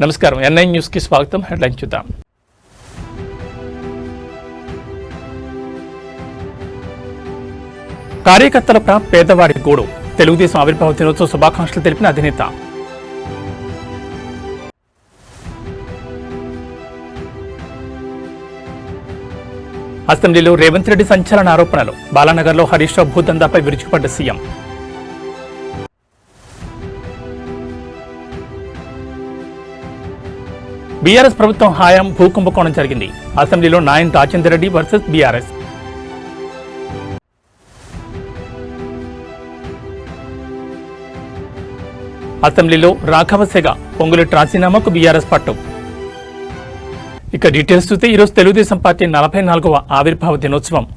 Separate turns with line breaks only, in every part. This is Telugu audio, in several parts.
నమస్కారం ఎన్ఐ న్యూస్ కి స్వాగతం. హెడ్లైన్ చూద్దాం. కార్యకర్తల పేదవాడి గూడు. తెలుగుదేశం ఆవిర్భావ దినోత్సవ శుభాకాంక్షలు తెలిపిన అధినేత. అసెంబ్లీలో రేవంత్ రెడ్డి సంచలన ఆరోపణలు. బాలానగర్లో హరీష్ రావు భూదందాపై విరుచుకుపడ్డ సీఎం. బీఆర్ఎస్ ప్రభుత్వం హయాం భూకుంభకోణం జరిగింది. అసెంబ్లీలో నాయన్ రాజేందర్ రెడ్డి వర్సెస్ బీఆర్ఎస్. అసెంబ్లీలో రాఘవసేగ పొంగులెట్టి రాజీనామాకు బీఆర్ఎస్ పట్టు. ఇక డీటెయిల్స్ చూస్తే ఈరోజు తెలుగుదేశం పార్టీ 44వ ఆవిర్భావ దినోత్సవం.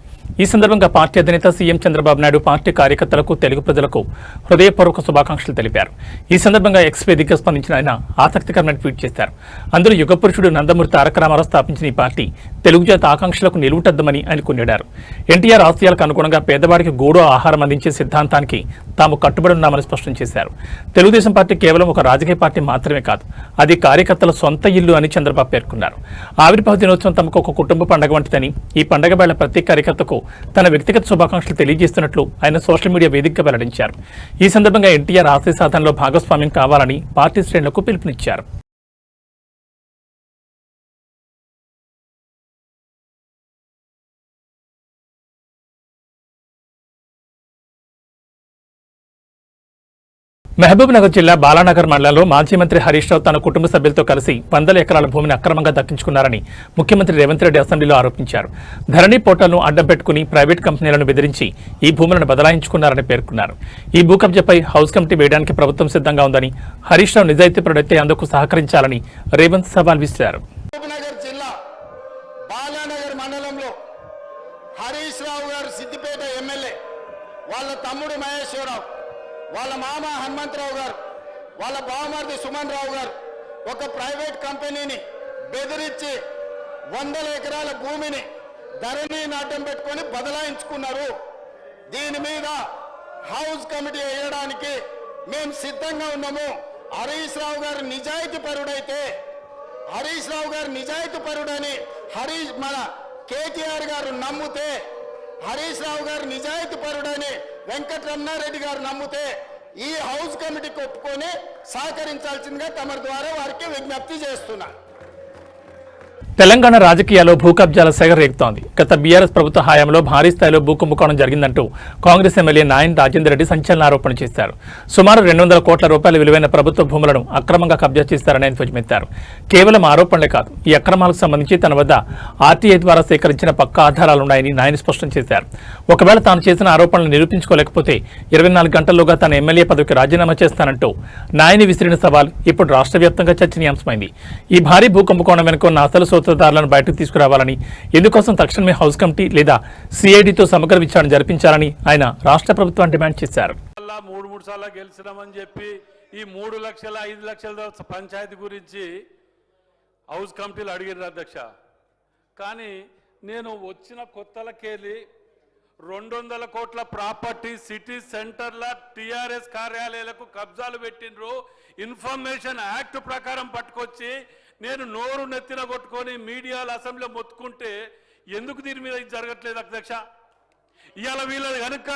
ఈ సందర్భంగా పార్టీ అధినేత సీఎం చంద్రబాబు నాయుడు పార్టీ కార్యకర్తలకు, తెలుగు ప్రజలకు హృదయపూర్వక శుభాకాంక్షలు తెలిపారు. ఈ సందర్భంగా ఎక్స్ వేదికగా స్పందించిన ఆయన ఆసక్తికరమైన ట్వీట్ చేశారు. అందులో యుగపురుషుడు నందమూరి తారక రామారావు స్థాపించిన ఈ పార్టీ తెలుగు జాతి ఆకాంక్షలకు నిలువుటద్దమని ఆయన కొనియాడారు. ఎన్టీఆర్ ఆశయాలకు అనుగుణంగా పేదవాడికి గూడు ఆహారం అందించే సిద్ధాంతానికి తాము కట్టుబడి ఉన్నామని స్పష్టం చేశారు. తెలుగుదేశం పార్టీ కేవలం ఒక రాజకీయ పార్టీ మాత్రమే కాదు, అది కార్యకర్తల సొంత ఇల్లు అని చంద్రబాబు పేర్కొన్నారు. ఆవిర్భావ దినోత్సవం తమకు ఒక కుటుంబ పండుగ వంటిదని, ఈ పండుగ వేళ ప్రతి కార్యకర్తకు తన వ్యక్తిగత శుభాకాంక్షలు తెలియజేస్తున్నట్లు ఆయన సోషల్ మీడియా వేదికగా వెల్లడించారు. ఈ సందర్భంగా ఎన్టీఆర్ ఆశయ సాధనలో భాగస్వామ్యం కావాలని పార్టీ శ్రేణులకు పిలుపునిచ్చారు. మహబూబ్నగర్ జిల్లా బాలానగర్ మండలంలో మాజీ మంత్రి హరీష్ రావు తన కుటుంబ సభ్యులతో కలిసి 100 ఎకరాల భూమిని అక్రమంగా దక్కించుకున్నారని ముఖ్యమంత్రి రేవంత్ రెడ్డి అసెంబ్లీలో ఆరోపించారు. ధరణి పోర్టల్ను అడ్డం పెట్టుకుని ప్రైవేట్ కంపెనీలను బెదిరించి ఈ భూములను బదలాయించుకున్నారని పేర్కొన్నారు. ఈ భూ కబ్జాపై హౌస్ కమిటీ వేయడానికి ప్రభుత్వం సిద్ధంగా ఉందని, హరీష్ రావు నిజాయితీపరుడైతే అందుకు సహకరించాలని రేవంత్ సవాల్ విసిరారు.
వాళ్ళ మామ హనుమంతరావు గారు, వాళ్ళ బావమరిది సుమన్ రావు గారు ఒక ప్రైవేట్ కంపెనీని బెదిరించి 100 ఎకరాల భూమిని ధరణి నాటం పెట్టుకొని బదలాయించుకున్నారు. దీని మీద హౌస్ కమిటీ వేయడానికి మేము సిద్ధంగా ఉన్నాము. హరీష్ రావు గారు నిజాయితీ పరుడని మన కేటీఆర్ గారు నమ్మితే, హరీష్ రావు గారు నిజాయితీ పరుడని వెంకటరమణారెడ్డి గారు నమ్మితే ఈ హౌస్ కమిటీకి ఒప్పుకొని సహకరించాల్సిందిగా తమ ద్వారా వారికి విజ్ఞప్తి చేస్తున్నా.
తెలంగాణ రాజకీయాల్లో భూ కబ్జాల సెగ రేగుతోంది. గత బీఆర్ఎస్ ప్రభుత్వ హయాంలో భారీ స్థాయిలో భూ కుంభకోణం జరిగిందంటూ కాంగ్రెస్ ఎమ్మెల్యే నాయన్ రాజేందర్ రెడ్డి సంచలన ఆరోపణ చేశారు. సుమారు 200 కోట్ల రూపాయల విలువైన ప్రభుత్వ భూములను అక్రమంగా కబ్జా చేస్తారని ఆయన ధ్వజమెత్తారు. కేవలం ఆరోపణలే కాదు, ఈ అక్రమాలకు సంబంధించి తన వద్ద ఆర్టీఐ ద్వారా సేకరించిన పక్కా ఆధారాలున్నాయని నాయన్ స్పష్టం చేశారు. ఒకవేళ తాను చేసిన ఆరోపణలు నిరూపించుకోలేకపోతే 24 గంటల్లోగా తన ఎమ్మెల్యే పదవికి రాజీనామా చేస్తానంటూ నాయని విసిరిన సవాల్ ఇప్పుడు రాష్ట్ర వ్యాప్తంగా చర్చనీయాంశమైంది. ఈ భారీ భూ కుంభకోణం వెనుక ఉన్న అసలు సూత్రధారులను బయటకు తీసుకురావాలని, ఇందుకోసం తక్షణమే హౌస్ కమిటీ లేదా సిఐడితో సమగ్ర విచారణ జరిపించాలని ఆయన రాష్ట్ర ప్రభుత్వాన్ని డిమాండ్ చేశారు.
3 సార్లు గెలిచినామని చెప్పి ఈ 3 లక్షల 5 లక్షల పంచాయతీ గురించి హౌస్ కమిటీలు అడిగారు అధ్యక్ష. కానీ నేను వచ్చిన కొత్తలకెళ్ళి 200 కోట్ల ప్రాపర్టీ సిటీ సెంటర్ల టీఆర్ఎస్ కార్యాలయాలకు కబ్జాలు పెట్టినరు. ఇన్ఫర్మేషన్ యాక్ట్ ప్రకారం పట్టుకొచ్చి నేను నోరు నెత్తిన కొట్టుకొని మీడియాలో అసెంబ్లీలో మొత్తుకుంటే ఎందుకు దీని మీద ఇది జరగట్లేదు అధ్యక్ష? ఇవాళ వీళ్ళది కనుక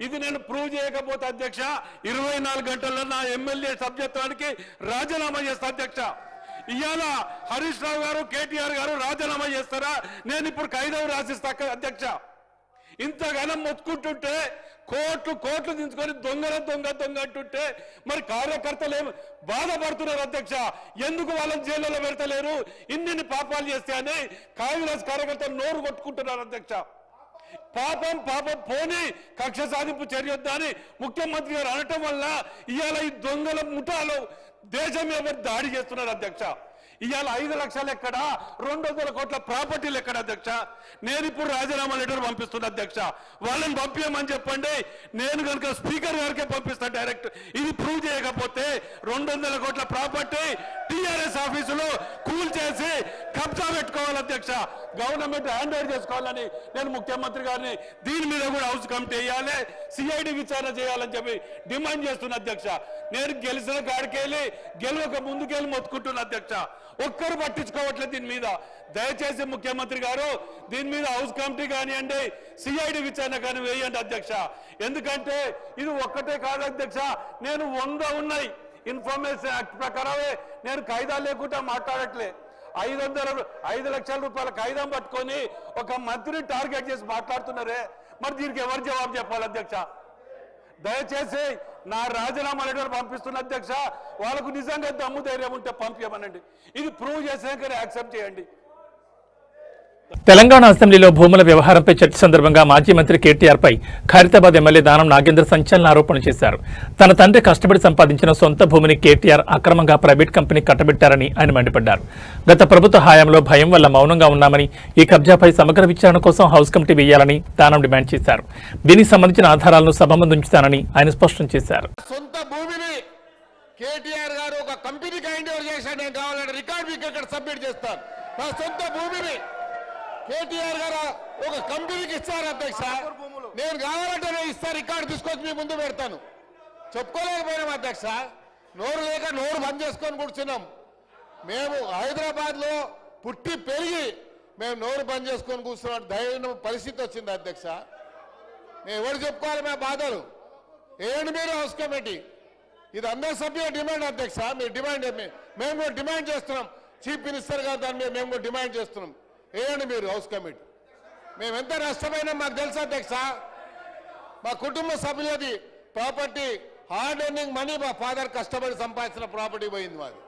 ఇది నేను ప్రూవ్ చేయకపోతే అధ్యక్ష 24 గంటల్లో నా ఎమ్మెల్యే సభ్యత్వానికి రాజీనామా చేస్తా అధ్యక్ష. ఇవాళ హరీష్ రావు గారు, కేటీఆర్ గారు రాజీనామా చేస్తారా? నేను ఇప్పుడు ఖైదవు రాసిస్తా అధ్యక్ష. ఇంతగానం మొత్తుకుంటుంటే కోట్లు దించుకొని దొంగ అంటుంటే మరి కార్యకర్తలు ఏమి బాధపడుతున్నారు అధ్యక్ష? ఎందుకు వాళ్ళని జైల్లో పెడతలేరు? ఇన్ని పాపాలు చేస్తే అని కాంగ్రెస్ కార్యకర్తలు నోరు కొట్టుకుంటున్నారు అధ్యక్ష. పాపం పోని కక్ష సాధింపు చర్యొద్దా అని ముఖ్యమంత్రి గారు అనటం వల్ల ఇవాళ ఈ దొంగల ముఠాలు దేశం మీద దాడి చేస్తున్నారు అధ్యక్ష. ఇవాళ 5 లక్షలు ఎక్కడ, 200 కోట్ల ప్రాపర్టీలు ఎక్కడ అధ్యక్ష? నేను ఇప్పుడు రాజీనామా లెటర్ పంపిస్తున్నా అధ్యక్ష. వాళ్ళని పంపించమని చెప్పండి, నేను కనుక స్పీకర్ గారికే పంపిస్తాను డైరెక్ట్. ఇది ప్రూవ్ చేయకపోతే 200 కోట్ల ప్రాపర్టీ టీఆర్ఎస్ ఆఫీసులో కూల్ చేసి కబ్జా పెట్టుకోవాలి అధ్యక్ష. గవర్నమెంట్ హ్యాండ్ ఓవర్ చేసుకోవాలని నేను ముఖ్యమంత్రి గారిని దీని మీద కూడా హౌస్ కమిటీ వేయాలి, సిఐడి విచారణ చేయాలని చెప్పి డిమాండ్ చేస్తున్నా అధ్యక్ష. నేను గెలిచిన కాడికెళ్ళి గెలవక ముందుకెళ్ళి మొత్తుకుంటున్నా అధ్యక్ష. ఒక్కరు పట్టించుకోవట్లేదు దీని మీద. దయచేసి ముఖ్యమంత్రి గారు దీని మీద హౌస్ కమిటీ కానివ్వండి, సిఐడి విచారణ కానీ వేయండి అధ్యక్ష. ఎందుకంటే ఇది ఒక్కటే కాదు అధ్యక్ష, నేను 100 ఉన్నాయి. ఇన్ఫర్మేషన్ యాక్ట్ ప్రకారమే నేను కాయిదాలు లేకుండా మాట్లాడట్లే. 5 లక్షల రూపాయల కాయిదాం పట్టుకొని ఒక మంత్రిని టార్గెట్ చేసి మాట్లాడుతున్నారే, మరి దీనికి ఎవరు జవాబు చెప్పాలి అధ్యక్ష? దయచేసి నా రాజీనామా లెటర్ పంపిస్తున్న అధ్యక్ష. వాళ్ళకు నిజంగా దమ్ము ధైర్యం ఉంటే పంపించమనండి. ఇది ప్రూవ్ చేసాకనే యాక్సెప్ట్ చేయండి.
తెలంగాణ అసెంబ్లీలో భూముల వ్యవహారంపై చర్చ సందర్భంగా మాజీ మంత్రి కేటీఆర్ పై ఖైరతాబాద్ ఎమ్మెల్యే దానం నాగేంద్ర సంచలన ఆరోపణలు చేశారు. తన తండ్రి కష్టపడి సంపాదించిన సొంత భూమిని కేటీఆర్ అక్రమంగా ప్రైవేట్ కంపెనీ కట్టబెట్టారని ఆయన మండిపడ్డారు. గత ప్రభుత్వ హయాంలో భయం వల్ల మౌనంగా ఉన్నామని, ఈ కబ్జాపై సమగ్ర విచారణ కోసం హౌస్ కమిటీ వేయాలని దానం డిమాండ్ చేశారు. దీనికి సంబంధించిన ఆధారాలను సభ ముందు ఉంచుతానని ఆయన స్పష్టం చేశారు.
సొంత భూమిని కేటీఆర్ గారు ఒక కంపెనీకి హ్యాండ్ ఓవర్ చేశాడు. నేను కావాలంటే రికార్డ్ మీకు ఇక్కడ సబ్మిట్ చేస్తాను. నా సొంత భూమిని కేటీఆర్ గారు ఒక కంపెనీకి ఇస్తారు అధ్యక్ష. నేను కావాలంటే నేను ఇస్తాను, రికార్డు తీసుకొచ్చి మీ ముందు పెడతాను. చెప్పుకోలేకపోయినాం అధ్యక్ష, నోరు లేక నోరు బంద్ చేసుకొని కూర్చున్నాం. మేము హైదరాబాద్లో పుట్టి పెరిగి మేము నోరు బంద్ చేసుకొని కూర్చున్నాం ధైర్యం పరిస్థితి వచ్చింది అధ్యక్ష. మేము ఎవరు చెప్పుకోవాలి మా బాధలు? ఏంటి మీరు హౌస్ కమిటీ? ఇది అందరి సభ్యుల డిమాండ్ అధ్యక్ష. మీరు డిమాండ్ మేము కూడా డిమాండ్ చేస్తున్నాం. చీఫ్ మినిస్టర్ గారు దాని మీద మేము కూడా డిమాండ్ చేస్తున్నాం. ఏంటి మీరు హౌస్ కమిటీ? మేము ఎంత నష్టమైనా మాకు తెలుసు అధ్యక్ష. మా కుటుంబ సభ్యులది ప్రాపర్టీ హార్డ్ ఎర్నింగ్ మనీ, మా ఫాదర్ కష్టపడి సంపాదించిన ప్రాపర్టీ పోయింది మాది.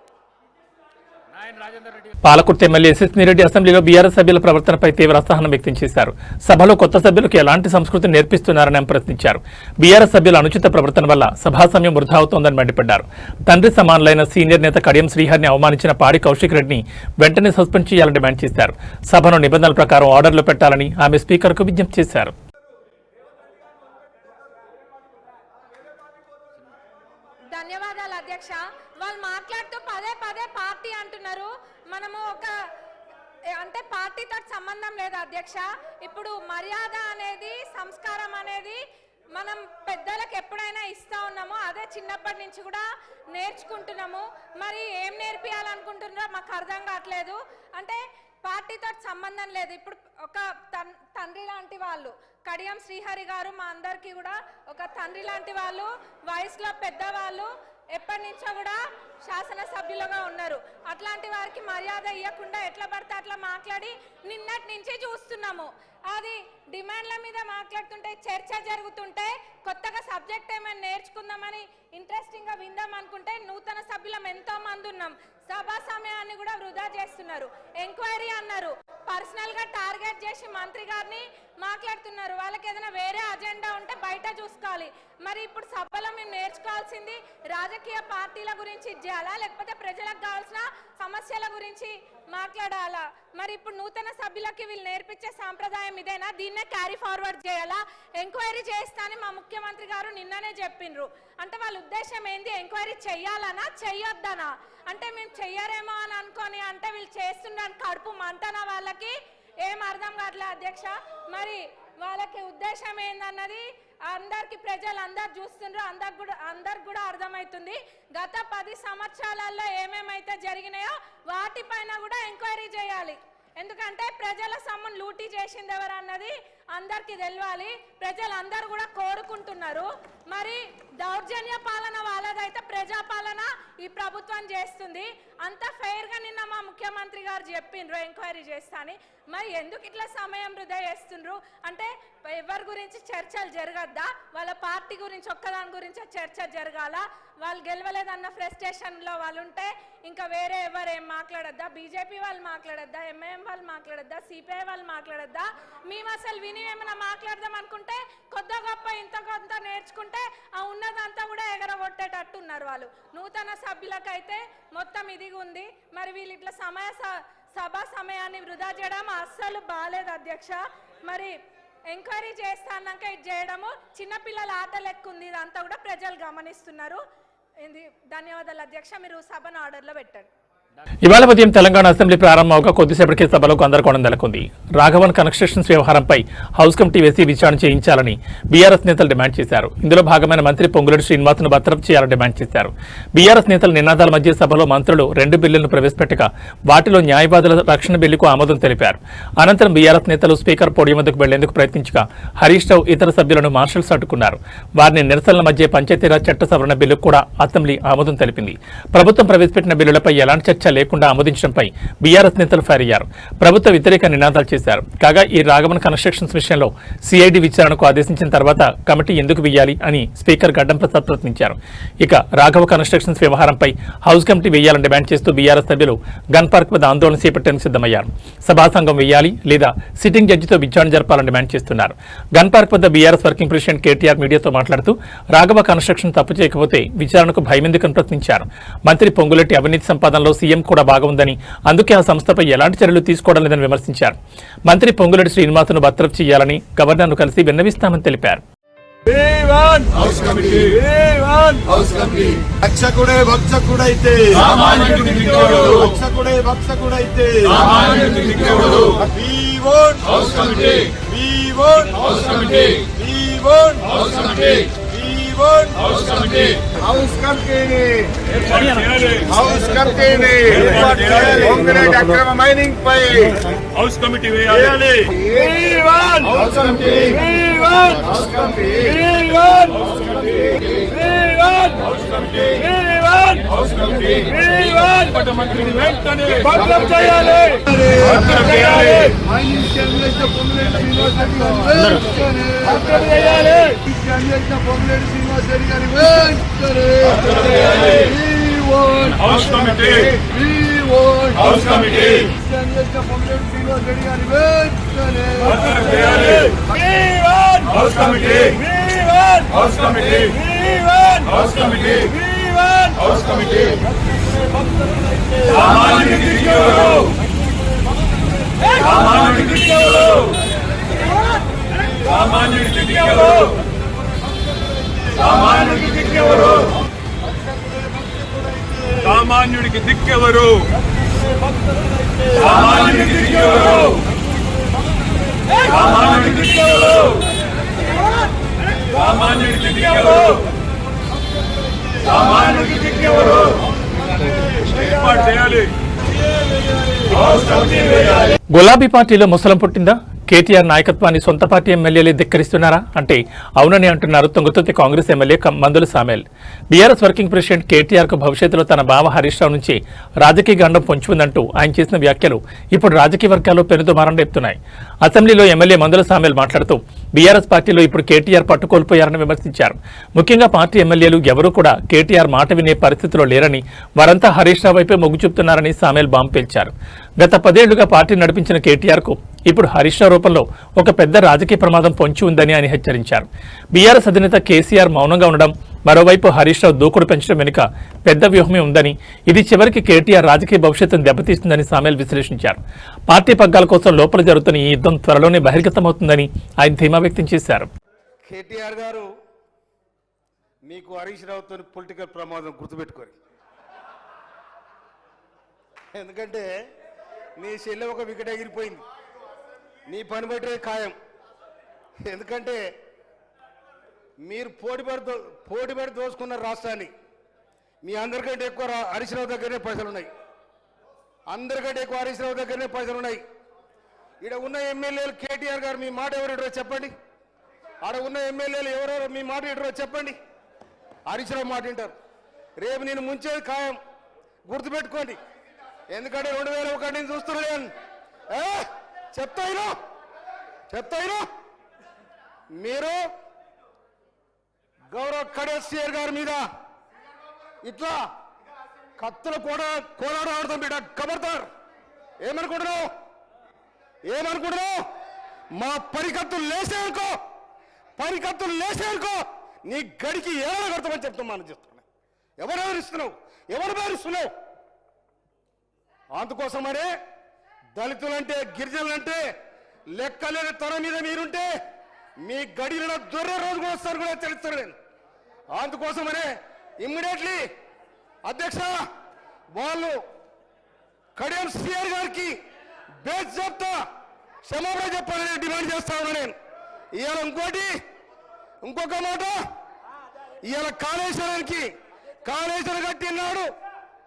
పాలకుర్తి ఎమ్మెల్యే ఎస్ఎస్ని రెడ్డి అసెంబ్లీలో బీఆర్ఎస్ సభ్యుల ప్రవర్తనపై తీవ్ర అసహనం వ్యక్తం చేశారు. సభలో కొత్త సభ్యులకు ఎలాంటి సంస్కృతిని నేర్పిస్తున్నారని ఆయన ప్రశ్నించారు. బీఆర్ఎస్ సభ్యుల అనుచిత ప్రవర్తన వల్ల సభా సమయం వృధా అవుతోందని మండిపడ్డారు. తండ్రి సమానులైన సీనియర్ నేత కడియం శ్రీహరిని అవమానించిన పాడి కౌశిక్ రెడ్డిని వెంటనే సస్పెండ్ చేయాలని డిమాండ్ చేశారు. సభను నిబంధనల ప్రకారం ఆర్డర్లు పెట్టాలని ఆమె స్పీకర్కు విజ్ఞప్తి చేశారు.
ధన్యవాదాలు అధ్యక్ష. వాళ్ళు మాట్లాడుతూ పదే పదే పార్టీ అంటున్నారు. మనము అంటే పార్టీతో సంబంధం లేదు అధ్యక్ష. ఇప్పుడు మర్యాద అనేది, సంస్కారం అనేది మనం పెద్దలకు ఎప్పుడైనా ఇస్తా ఉన్నామో అదే చిన్నప్పటి నుంచి కూడా నేర్చుకుంటున్నాము. మరి ఏం నేర్పియాలనుకుంటున్నారో మాకు అర్థం కావట్లేదు. అంటే పార్టీతో సంబంధం లేదు. ఇప్పుడు ఒక తండ్రి లాంటి వాళ్ళు కడియం శ్రీహరి గారు మా అందరికీ కూడా ఒక తండ్రి లాంటి వాళ్ళు, వయసులో పెద్దవాళ్ళు, ఎప్పటి నుంచో కూడా శాసనసభ్యులుగా ఉన్నారు. అట్లాంటి వారికి మర్యాద ఇవ్వకుండా ఎట్లా పడితే అట్లా మాట్లాడి నిన్నటి నుంచి చూస్తున్నాము. అది డిమాండ్ల మీద మాట్లాడుతుంటే, చర్చ జరుగుతుంటే, కొత్తగా సబ్జెక్ట్ ఏమైనా నేర్చుకుందామని ఇంట్రెస్టింగ్గా విందాం అనుకుంటే నూతన సభ్యులం ఎంతో మంది ఉన్నాం. సభా సమయాన్ని కూడా వృధా చేస్తున్నారు. ఎంక్వైరీ అన్నారు, పర్సనల్గా టార్గెట్ చేసి మంత్రి గారిని మాట్లాడుతున్నారు. వాళ్ళకి ఏదైనా వేరే అజెండా ఉంటే బయట చూసుకోవాలి. మరి ఇప్పుడు సభలో మేము నేర్చుకోవాల్సింది రాజకీయ పార్టీల గురించి చేయాలా, లేకపోతే ప్రజలకు కావాల్సిన సమస్యల గురించి మాట్లాడాలా? మరి ఇప్పుడు నూతన సభ్యులకి వీళ్ళు నేర్పించే సాంప్రదాయం ఇదేనా? దీన్నే క్యారీ ఫార్వర్డ్ చేయాలా? ఎంక్వైరీ చేస్తానని మా ముఖ్యమంత్రి గారు నిన్ననే చెప్పిండ్రు. అంటే వాళ్ళ ఉద్దేశం ఏంది? ఎంక్వైరీ చెయ్యాలనా చెయ్యొద్దనా? అంటే మేము చెయ్యరేమో అని అనుకొని అంటే వీళ్ళు చేస్తుండని కడుపు మంటనా? వాళ్ళకి ఏం అర్థం కావట్లే అధ్యక్ష. మరి వాళ్ళకి ఉద్దేశం ఏందన్నది అందరికి ప్రజలందరూ చూస్తుండ్రు, అందరికి కూడా అర్థమవుతుంది. గత 10 సంవత్సరాలలో ఏమేమైతే జరిగినాయో వాటిపైన కూడా ఎంక్వైరీ చేయాలి. ఎందుకంటే ప్రజల సొమ్మును లూటీ చేసింది ఎవరు అన్నది అందరికీ తెలియాలి. ప్రజలందరూ కూడా కోరుకుంటున్నారు. మరి దౌర్జన్య పాలన వాళ్ళదైతే ప్రజాపాలన ఈ ప్రభుత్వం చేస్తుంది. అంత ఫెయిర్గా నిన్న మా ముఖ్యమంత్రి గారు చెప్పిండ్రు ఎంక్వైరీ చేస్తాని. మరి ఎందుకు ఇట్లా సమయం వృధా చేస్తుండ్రు? అంటే ఎవరి గురించి చర్చలు జరగద్దా? వాళ్ళ పార్టీ గురించి ఒక్కదాని గురించి చర్చ జరగాల? వాళ్ళు గెలవలేదన్న ఫ్రస్ట్రేషన్లో వాళ్ళు ఉంటే ఇంకా వేరే ఎవరు ఏం మాట్లాడద్దా? బీజేపీ వాళ్ళు మాట్లాడద్దా? ఎంఐఎం వాళ్ళు మాట్లాడద్దా? సిపిఐ వాళ్ళు మాట్లాడద్దా? మేము అసలు విని ఏమైనా మాట్లాడదాం అనుకుంటే కొద్ది గొప్ప ఇంత కొంత నేర్చుకుంటే ఆ ఉన్నదంతా కూడా ఎగరగొట్టేటట్టున్నారు వాళ్ళు. నూతన సభ్యులకైతే మొత్తం ఇది ఉంది. మరి వీళ్ళు ఇట్లా సభా సమయాన్ని వృధా చేయడం అస్సలు బాలేదు అధ్యక్ష. మరి ఎంక్వైరీ చేస్తాన్నాక ఇది చేయడము చిన్నపిల్లల ఆట లెక్క ఉంది. ఇదంతా కూడా ప్రజలు గమనిస్తున్నారు. ధన్యవాదాలు అధ్యక్ష. మీరు సభను ఆర్డర్లో పెట్టండి.
ఇవాళ ఉదయం తెలంగాణ అసెంబ్లీ ప్రారంభంగా కొద్దిసేపటికే సభలో గందరగోళం నెలకొంది. రాఘవన్ కన్స్ట్రక్షన్స్ వ్యవహారంపై హౌస్ కమిటీ వేసి విచారణ చేయించాలని బీఆర్ఎస్ నేతలు డిమాండ్ చేశారు. ఇందులో భాగమైన మంత్రి పొంగులేటి శ్రీనివాస్ను బర్తరఫ్ చేయాలని డిమాండ్ చేశారు. బీఆర్ఎస్ నేతల నినాదాల మధ్య సభలో మంత్రులు 2 బిల్లులను ప్రవేశపెట్టగా వాటిలో న్యాయవాదుల రక్షణ బిల్లుకు ఆమోదం తెలిపారు. అనంతరం బీఆర్ఎస్ నేతలు స్పీకర్ పోడియం వద్దకు వెళ్లేందుకు ప్రయత్నించగా హరీష్ రావు ఇతర సభ్యులను మార్షల్స్ అడ్డుకున్నారు. వారిని నిరసనల మధ్య పంచాయతీరాజ్ చట్ట సవరణ బిల్లుకు కూడా అసెంబ్లీ ఆమోదం తెలిపింది. ప్రభుత్వం ప్రవేశపెట్టిన బిల్లులపై ఎలాంటి చర్చ లేకుండా ఆమోదించడంపై బీఆర్ఎస్ నేతలు ఫైర్ అయ్యారు. ప్రభుత్వ వ్యతిరేక నినాదాలు చేశారు. కాగా ఈ రాఘవన్ కన్స్ట్రక్షన్స్ విషయంలో సిఐడి విచారణకు ఆదేశించిన తర్వాత కమిటీ ఎందుకు వేయాలి అని స్పీకర్ గడ్డం ప్రసాద్ ప్రశ్నించారు. ఇక రాఘవ కన్స్ట్రక్షన్స్ వ్యవహారంపై హౌస్ కమిటీ వేయాలని డిమాండ్ చేస్తూ బీఆర్ఎస్ సభ్యులు గన్ పార్క్ వద్ద ఆందోళన చేపట్టేందుకు సిద్ధమయ్యారు. సభాసంఘం వేయాలి లేదా సిట్టింగ్ జడ్జితో విచారణ జరపాలని డిమాండ్ చేస్తున్నారు. గన్ పార్క్ వద్ద బీఆర్ఎస్ వర్కింగ్ ప్రెసిడెంట్ కేటీఆర్ మీడియాతో మాట్లాడుతూ రాఘవ కన్స్ట్రక్షన్ తప్పు చేయకపోతే విచారణకు భయమెందుకని ప్రశ్నించారు. మంత్రి పొంగులేటి అవినీతి సంపాదనలో సీఎం కూడా బాగుందని, అందుకే ఆ సంస్థపై ఎలాంటి చర్యలు తీసుకోవడం లేదని విమర్శించారు. మంత్రి పొంగులేటి శ్రీనివాస్ను బర్తరఫ్ చేయాలని గవర్నర్ను కలిసి విన్నవిస్తామని తెలిపారు.
మైనింగ్ పై హౌస్ కమిటీ వేయాలి. సామాన్యుడికి దిక్కెవరు? సామాన్యుడికి దిక్కెవరు? సామాన్యుడికి దిక్కెవరు? సామాన్యుడికి దిక్కెవరు? సామాన్యుడికి దిక్కెవరు? ఏర్పాటు చేయాలి.
గులాబీ పార్టీలో ముసలం పుట్టిందా? కేటీఆర్ నాయకత్వాన్ని సొంత పార్టీ ఎమ్మెల్యేలే ధిక్కరిస్తున్నారా అంటే అవునని అంటున్నారు తుంగతుర్తి కాంగ్రెస్ ఎమ్మెల్యే మందుల సామెల్. బీఆర్ఎస్ వర్కింగ్ ప్రెసిడెంట్ కేటీఆర్కు భవిష్యత్తులో తన బావ హరీష్ రావు నుంచి రాజకీయ గండం పొంచి ఉందంటూ ఆయన చేసిన వ్యాఖ్యలు ఇప్పుడు రాజకీయ వర్గాల్లో పెనుదుమారం రేపుతున్నాయి. అసెంబ్లీలో ఎమ్మెల్యే మందుల సామెల్ మాట్లాడుతూ బీఆర్ఎస్ పార్టీలో ఇప్పుడు కేటీఆర్ పట్టుకోల్పోయారని విమర్శించారు. ముఖ్యంగా పార్టీ ఎమ్మెల్యేలు ఎవరూ కూడా కేటీఆర్ మాట వినే పరిస్థితిలో లేరని, వారంతా హరీష్ రావు వైపే మొగ్గు చూపుతున్నారని సామెల్ బాంబు పేల్చారు. గత 10 ఏళ్లుగా పార్టీ నడిపించిన కేటీఆర్కు ఇప్పుడు హరీష్ రావు రూపంలో ఒక పెద్ద రాజకీయ ప్రమాదం పొంచి ఉందని ఆయన హెచ్చరించారు. బీఆర్ఎస్ అధినేత కేసీఆర్ మౌనంగా ఉండడం, మరోవైపు హరీష్ రావు దూకుడు పెంచడం వెనుక పెద్ద వ్యూహమే ఉందని, ఇది చివరికి కేటీఆర్ రాజకీయ భవిష్యత్తును దెబ్బతీస్తుందని సామెల్ విశ్లేషించారు. పార్టీ పగ్గాల కోసం లోపల జరుగుతున్న ఈ యుద్ధం త్వరలోనే బహిర్గతమవుతుందని ఆయన ధీమా వ్యక్తం చేశారు.
కేటీఆర్ గారు, మీకు హరీష్ రావుతో పొలిటికల్ ప్రమాదం గుర్తుపెట్టుకోరు. ఎందుకంటే నీ చెల్లె ఒక వికెట్ ఎగిరిపోయింది, నీ పని బట్టే ఖాయం. ఎందుకంటే మీరు పోటీపడి దోచుకున్న రాష్ట్రాన్ని. మీ అందరికంటే ఎక్కువ హరీష్ రావు దగ్గరనే పైసలు ఉన్నాయి. అందరికంటే ఎక్కువ హరీష్ రావు దగ్గరనే పైసలు ఉన్నాయి. ఇక్కడ ఉన్న ఎమ్మెల్యేలు కేటీఆర్ గారు మీ మాట ఎవరు చెప్పండి. ఆడ ఉన్న ఎమ్మెల్యేలు ఎవరెవరు మీ మాట వింటారో చెప్పండి. హరీష్ రావు మాట వింటారు. రేపు నేను ముంచేది ఖాయం, గుర్తుపెట్టుకోండి. ఎందుకంటే 2001 నుంచి చూస్తున్నాను. చెప్తాయినా మీరు గౌరవ్ ఖడేసియర్ గారి మీద ఇట్లా కత్తుల కోలాడ ఆడుతాం బిడ్డ. ఖబర్దార్. ఏమనుకుంటున్నావు? మా పరికత్తులు లేసేనుకో నీ గడికి ఏమైనా కడతామని చెప్తామని చెప్తున్నా. ఎవరు బెదిరిస్తున్నావు? అందుకోసమనే దళితులంటే గిరిజనులంటే లెక్కలేని తన మీద మీరుంటే మీ గడిలో దొర్ర రోజు కూడా వస్తారు కూడా తెలుస్తాను నేను. అందుకోసమనే ఇమ్మీడియట్లీ అధ్యక్ష వాళ్ళు కడియం సిఆర్ గారికి బేస్ చెప్తా క్షమాపణ చెప్పాలని డిమాండ్ చేస్తా ఉన్నా నేను. ఇవాళ ఇంకొక మాట, ఇవాళ కాళేశ్వరం కట్టినాడు.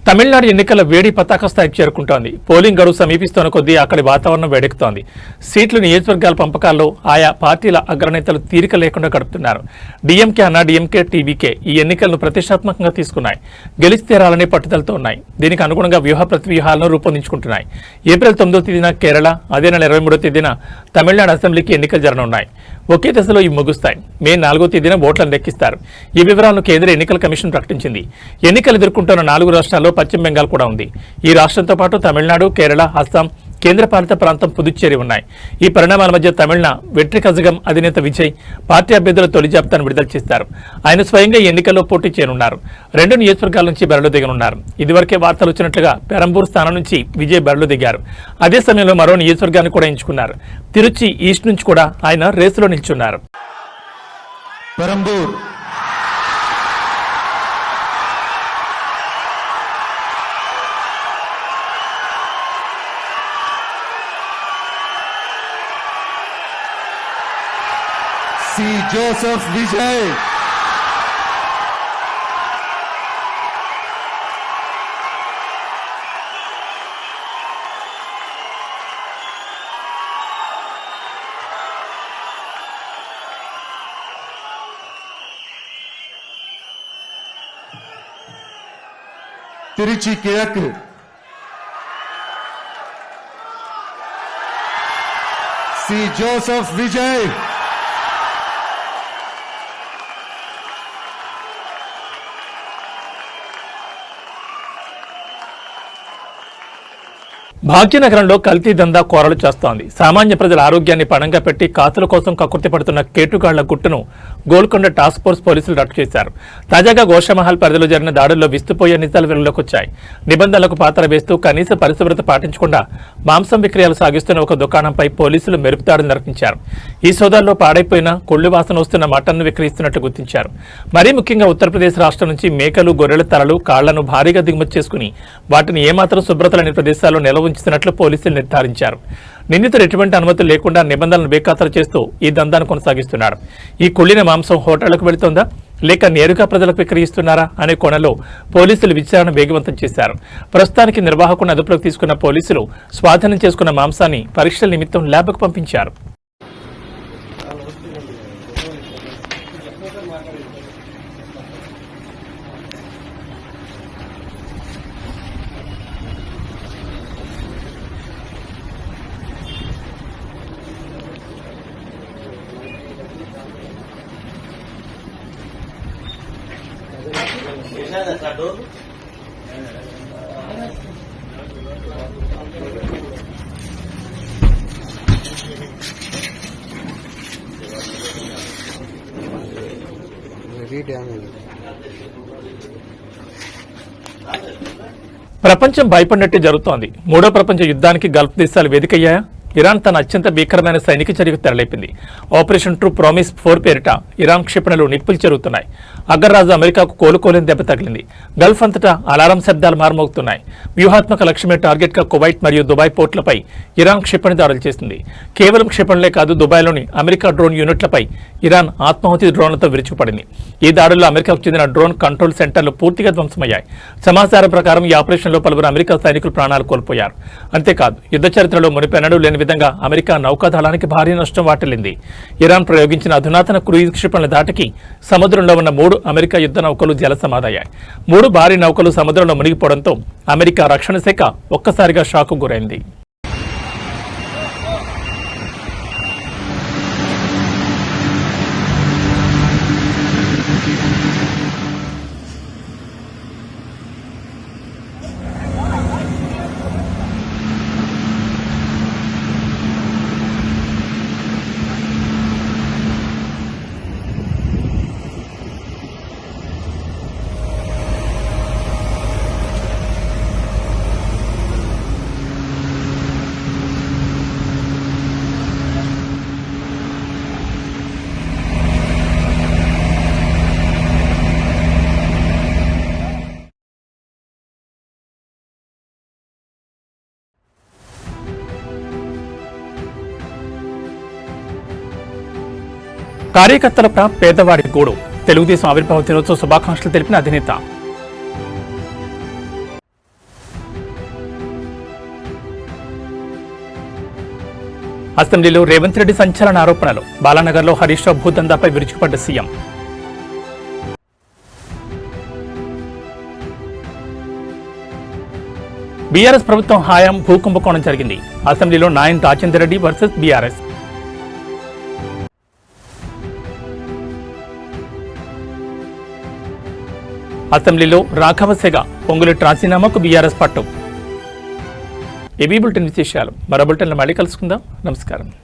తమిళనాడు ఎన్నికల వేడి పతాక స్థాయికి చేరుకుంటోంది. పోలింగ్ గడువు సమీపిస్తున్న కొద్దీ అక్కడి వాతావరణం వేడెక్కుతోంది. సీట్లు నియోజకవర్గాల పంపకాల్లో ఆయా పార్టీల అగ్రనేతలు తీరిక లేకుండా గడుపుతున్నారు. డీఎంకే అన్నా డీఎంకే టీవీకే ఈ ఎన్నికలను ప్రతిష్టాత్మకంగా తీసుకున్నాయి. గెలిచి తీరాలనే పట్టుదలతో ఉన్నాయి. దీనికి అనుగుణంగా వ్యూహ ప్రతివ్యూహాలను రూపొందించుకుంటున్నాయి. ఏప్రిల్ 9వ తేదీన కేరళ, అదే నెల 23వ తేదీన తమిళనాడు అసెంబ్లీకి ఎన్నికలు జరగనున్నాయి. ఒకే దశలో ఇవి ముగుస్తాయి. మే 4వ తేదీన ఓట్లను లెక్కిస్తారు. ఈ వివరాలను కేంద్ర ఎన్నికల కమిషన్ ప్రకటించింది. ఎన్నికలు ఎదుర్కొంటున్న 4 రాష్ట్రాల్లో పశ్చిమ బెంగాల్ కూడా ఉంది. ఈ రాష్ట్రంతో పాటు తమిళనాడు, కేరళ, అస్సాం, కేంద్రపాలిత ప్రాంతం పుదుచ్చేరి ఉన్నాయి. ఈ పరిణామాల మధ్య తమిళనాడు వెట్రి కజగం అధినేత విజయ్ పార్టీ అభ్యర్థుల తొలి జాబితాను విడుదల చేస్తారు. ఆయన స్వయంగా ఎన్నికల్లో పోటీ చేయనున్నారు. 2 నియోజకవర్గాల నుంచి బరిలో దిగనున్నారు. ఇదివరకే వార్తలు వచ్చినట్లుగా పెరంబూర్ స్థానం నుంచి విజయ్ బరిలో దిగారు. అదే సమయంలో మరో నియోజకవర్గాన్ని కూడా ఎంచుకున్నారు. తిరుచి ఈస్ట్ నుంచి కూడా ఆయన రేసులో నిల్చున్నారు.
పెరంబూర్ సి జోసెఫ్ విజయ్, తిరుచి కిഴക്ക്, సి జోసెఫ్ విజయ్,
భాగ్యనగరంలో కల్తీ దందా కోరలు చేస్తోంది. సామాన్య ప్రజల ఆరోగ్యాన్ని పణంగా పెట్టి కాసుల కోసం కక్కుర్తి పడుతున్న కేటుగాళ్ల గుట్టును గోల్కొండ టాస్క్ ఫోర్స్ పోలీసులు రట్టు చేశారు. తాజాగా గోషమహల్ పరిధిలో జరిగిన దాడుల్లో విస్తుపోయే నిజాలు వెలుగులోకి వచ్చాయి. నిబంధనలకు పాత్ర వేస్తూ కనీస పరిశుభ్రత పాటించకుండా మాంసం విక్రయాలు సాగిస్తున్న ఒక దుకాణంపై పోలీసులు మెరుపు దాడులు నిర్వహించారు. ఈ సోదాల్లో పాడైపోయిన కొళ్లు వాసన వస్తున్న మటన్ను విక్రయిస్తున్నట్లు గుర్తించారు. మరీ ముఖ్యంగా ఉత్తరప్రదేశ్ రాష్ట్రం నుంచి మేకలు, గొర్రెల తలలు, కాళ్లను భారీగా దిగుమతి చేసుకుని వాటిని ఏమాత్రం శుభ్రత లేని ప్రదేశాల్లో నిల్వ ఉంచుతున్నట్లు పోలీసులు నిర్ధారించారు. నిందితులు ఎటువంటి అనుమతులు లేకుండా నిబంధనలను బేఖాతరు చేస్తూ ఈ దందాను కొనసాగిస్తున్నాడు. ఈ కుళ్ళిన మాంసం హోటళ్లకు వెళుతోందా లేక నేరుగా ప్రజలకు విక్రయిస్తున్నారా అనే కోణంలో పోలీసులు విచారణ వేగవంతం చేశారు. ప్రస్తుతానికి నిర్వాహకులను అదుపులోకి తీసుకున్న పోలీసులు స్వాధీనం చేసుకున్న మాంసాన్ని పరీక్షల నిమిత్తం ల్యాబ్కు పంపించారు. ప్రపంచం భయపడినట్టే జరుగుతోంది. 3వ ప్రపంచ యుద్ధానికి గల్ఫ్ దేశాలు వేదికయ్యాయా? ఇరాన్ తన అత్యంత భీకరమైన సైనిక చర్యకు తెరలేపింది. ఆపరేషన్ ట్రూ ప్రామిస్ 4 పేరిట ఇరాన్ క్షిపణులు నిప్పులు చెరుగుతున్నాయి. అగ్రరాజు అమెరికాకు కోలుకోలేని దెబ్బ తగిలింది. గల్ఫ్ అంతటా అలారం శబ్దాలు మారుమోగుతున్నాయి. వ్యూహాత్మక లక్ష్యమే టార్గెట్గా కువైట్ మరియు దుబాయ్ పోర్టులపై ఇరాన్ క్షిపణి దాడులు చేసింది. కేవలం క్షిపణులే కాదు, దుబాయ్లోని అమెరికా డ్రోన్ యూనిట్లపై ఇరాన్ ఆత్మాహుతి డ్రోన్లతో విరుచుపడింది. ఈ దాడుల్లో అమెరికాకు చెందిన డ్రోన్ కంట్రోల్ సెంటర్లు పూర్తిగా ధ్వంసమయ్యాయి. సమాచారం ప్రకారం ఈ ఆపరేషన్లో పలువురు అమెరికా సైనికులు ప్రాణాలు కోల్పోయారు. అంతేకాదు, యుద్ధ చరిత్రలో మునిపెన్నడూ లేని విధంగా అమెరికా నౌకాదళానికి భారీ నష్టం వాటిల్లింది. ఇరాన్ ప్రయోగించిన అధునాతన క్రూయిజ్ క్షిపణుల దాటికి సముద్రంలో ఉన్న 3 అమెరికా యుద్ధ నౌకలు జలసమాధయ్యాయి. 3 భారీ నౌకలు సముద్రంలో మునిగిపోవడంతో అమెరికా రక్షణ శాఖ ఒక్కసారిగా షాకు గురైంది. కార్యకర్తల పేదవాడి గోడు. తెలుగుదేశం ఆవిర్భావ దినోత్సవ శుభాకాంక్షలు తెలిపిన అధినేత. అసెంబ్లీలో రేవంత్ రెడ్డి సంచలన ఆరోపణలు. బాలానగర్లో హరీష్ రావు భూదందాపై విరుచుకుపడ్డ సీఎం. బీఆర్ఎస్ ప్రభుత్వం హయాం భూకుంభకోణం జరిగింది. అసెంబ్లీలో నాయన్ రాజేందర్ రెడ్డి వర్సెస్ బీఆర్ఎస్. అసెంబ్లీలో రాఘవసేగ పొంగులేటి రాజీనామాకు బీఆర్ఎస్ పట్టు. ఏబీ బులెటిన్ విశేషాలు. మరో బులెటిన్లో మళ్ళీ కలుసుకుందాం. నమస్కారం.